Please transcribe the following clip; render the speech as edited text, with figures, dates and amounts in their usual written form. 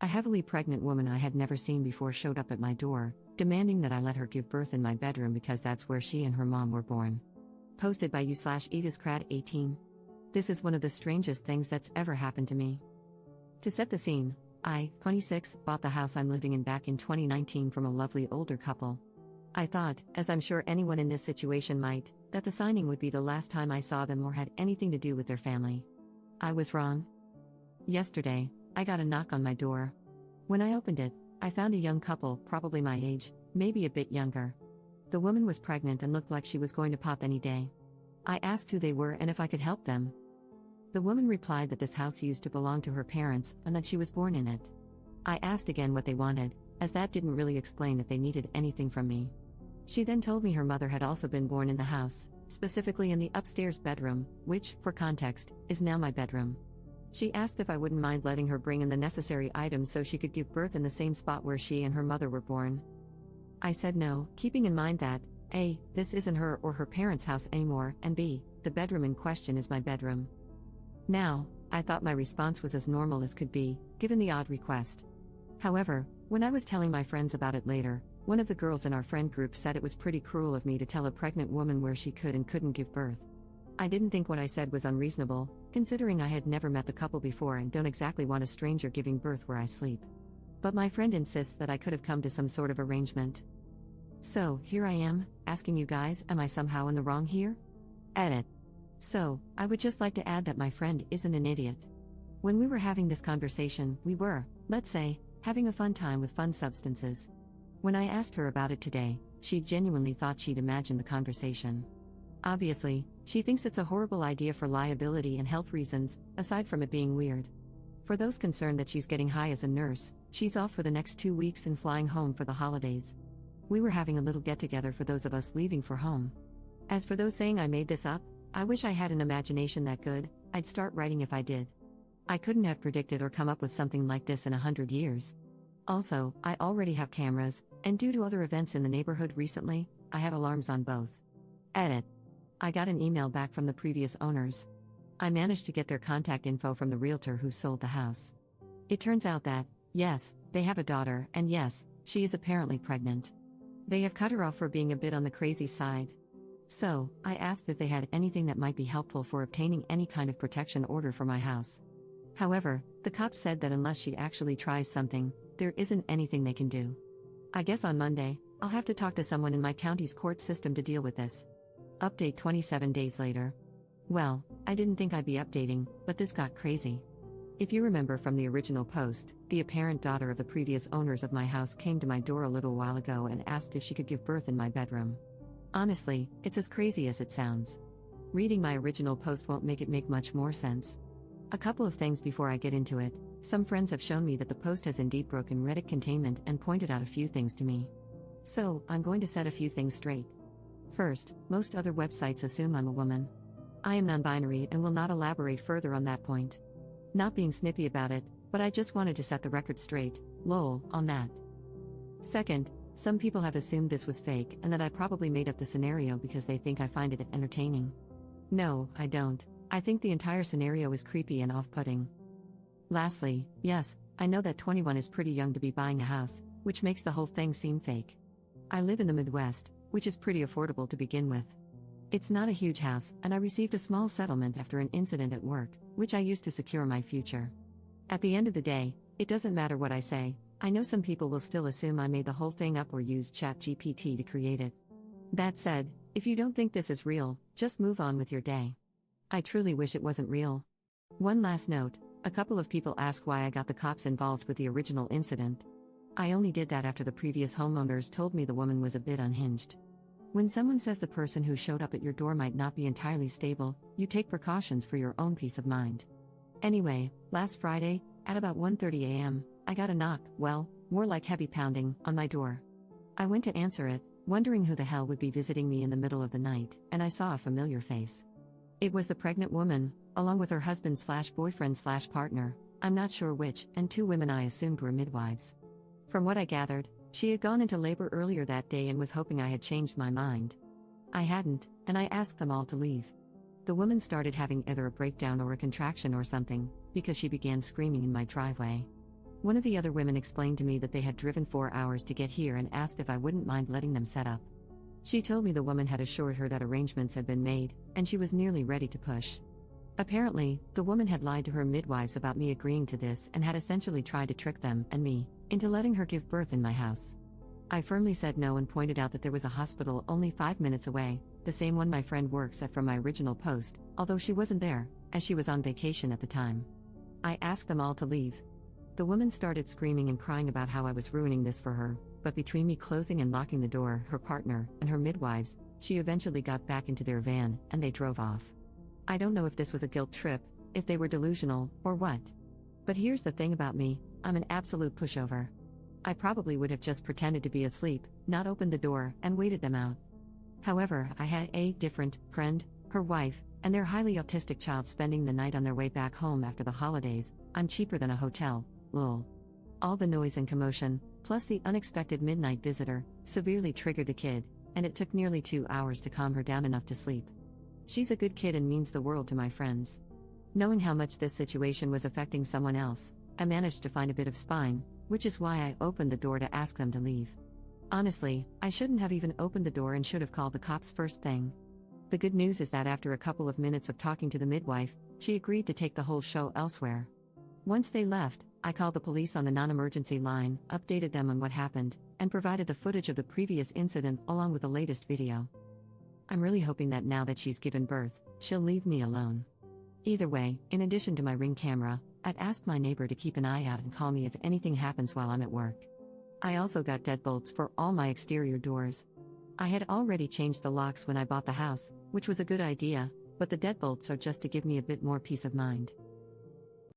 A heavily pregnant woman I had never seen before showed up at my door, demanding that I let her give birth in my bedroom because that's where she and her mom were born. Posted by u/ediscrad18. This is one of the strangest things that's ever happened to me. To set the scene, I, 26, bought the house I'm living in back in 2019 from a lovely older couple. I thought, as I'm sure anyone in this situation might, that the signing would be the last time I saw them or had anything to do with their family. I was wrong. Yesterday, I got a knock on my door. When I opened it, I found a young couple, probably my age, maybe a bit younger. The woman was pregnant and looked like she was going to pop any day. I asked who they were and if I could help them. The woman replied that this house used to belong to her parents and that she was born in it. I asked again what they wanted, as that didn't really explain if they needed anything from me. She then told me her mother had also been born in the house, specifically in the upstairs bedroom, which, for context, is now my bedroom. She asked if I wouldn't mind letting her bring in the necessary items so she could give birth in the same spot where she and her mother were born. I said no, keeping in mind that, A, this isn't her or her parents' house anymore, and B, the bedroom in question is my bedroom. Now, I thought my response was as normal as could be, given the odd request. However, when I was telling my friends about it later, one of the girls in our friend group said it was pretty cruel of me to tell a pregnant woman where she could and couldn't give birth. I didn't think what I said was unreasonable, considering I had never met the couple before and don't exactly want a stranger giving birth where I sleep. But my friend insists that I could have come to some sort of arrangement. So, here I am, asking you guys, am I somehow in the wrong here? Edit. So, I would just like to add that my friend isn't an idiot. When we were having this conversation, we were, let's say, having a fun time with fun substances. When I asked her about it today, she genuinely thought she'd imagined the conversation. Obviously, she thinks it's a horrible idea for liability and health reasons, aside from it being weird. For those concerned that she's getting high as a nurse, she's off for the next 2 weeks and flying home for the holidays. We were having a little get-together for those of us leaving for home. As for those saying I made this up, I wish I had an imagination that good, I'd start writing if I did. I couldn't have predicted or come up with something like this in 100 years. Also, I already have cameras, and due to other events in the neighborhood recently, I have alarms on both. Edit. I got an email back from the previous owners. I managed to get their contact info from the realtor who sold the house. It turns out that, yes, they have a daughter, and yes, she is apparently pregnant. They have cut her off for being a bit on the crazy side. So, I asked if they had anything that might be helpful for obtaining any kind of protection order for my house. However, the cops said that unless she actually tries something, there isn't anything they can do. I guess on Monday, I'll have to talk to someone in my county's court system to deal with this. Update 27 days later. Well, I didn't think I'd be updating, but this got crazy. If you remember from the original post, the apparent daughter of the previous owners of my house came to my door a little while ago and asked if she could give birth in my bedroom. Honestly, it's as crazy as it sounds. Reading my original post won't make it make much more sense. A couple of things before I get into it. Some friends have shown me that the post has indeed broken Reddit containment and pointed out a few things to me. So, I'm going to set a few things straight. First, most other websites assume I'm a woman. I am non-binary and will not elaborate further on that point. Not being snippy about it, but I just wanted to set the record straight, lol, on that. Second, some people have assumed this was fake and that I probably made up the scenario because they think I find it entertaining. No, I don't. I think the entire scenario is creepy and off-putting. Lastly, yes, I know that 21 is pretty young to be buying a house, which makes the whole thing seem fake. I live in the Midwest, which is pretty affordable to begin with. It's not a huge house, and I received a small settlement after an incident at work, which I used to secure my future. At the end of the day, it doesn't matter what I say. I know some people will still assume I made the whole thing up or used ChatGPT to create it. That said, if you don't think this is real, just move on with your day. I truly wish it wasn't real. One last note. A couple of people ask why I got the cops involved with the original incident. I only did that after the previous homeowners told me the woman was a bit unhinged. When someone says the person who showed up at your door might not be entirely stable, you take precautions for your own peace of mind. Anyway, last Friday, at about 1:30 a.m., I got a knock, well, more like heavy pounding, on my door. I went to answer it, wondering who the hell would be visiting me in the middle of the night, and I saw a familiar face. It was the pregnant woman, along with her husband/boyfriend/partner, I'm not sure which, and 2 women I assumed were midwives. From what I gathered, she had gone into labor earlier that day and was hoping I had changed my mind. I hadn't, and I asked them all to leave. The woman started having either a breakdown or a contraction or something, because she began screaming in my driveway. One of the other women explained to me that they had driven 4 hours to get here and asked if I wouldn't mind letting them set up. She told me the woman had assured her that arrangements had been made, and she was nearly ready to push. Apparently, the woman had lied to her midwives about me agreeing to this and had essentially tried to trick them, and me, into letting her give birth in my house. I firmly said no and pointed out that there was a hospital only 5 minutes away, the same one my friend works at from my original post, although she wasn't there, as she was on vacation at the time. I asked them all to leave. The woman started screaming and crying about how I was ruining this for her, but between me closing and locking the door, her partner, and her midwives, she eventually got back into their van, and they drove off. I don't know if this was a guilt trip, if they were delusional, or what. But here's the thing about me, I'm an absolute pushover. I probably would have just pretended to be asleep, not opened the door, and waited them out. However, I had a different friend, her wife, and their highly autistic child spending the night on their way back home after the holidays. I'm cheaper than a hotel, lol. All the noise and commotion, plus the unexpected midnight visitor, severely triggered the kid, and it took nearly 2 hours to calm her down enough to sleep. She's a good kid and means the world to my friends. Knowing how much this situation was affecting someone else, I managed to find a bit of spine, which is why I opened the door to ask them to leave. Honestly, I shouldn't have even opened the door and should have called the cops first thing. The good news is that after a couple of minutes of talking to the midwife, she agreed to take the whole show elsewhere. Once they left, I called the police on the non-emergency line, updated them on what happened, and provided the footage of the previous incident along with the latest video. I'm really hoping that now that she's given birth, she'll leave me alone. Either way, in addition to my Ring camera, I'd asked my neighbor to keep an eye out and call me if anything happens while I'm at work. I also got deadbolts for all my exterior doors. I had already changed the locks when I bought the house, which was a good idea, but the deadbolts are just to give me a bit more peace of mind.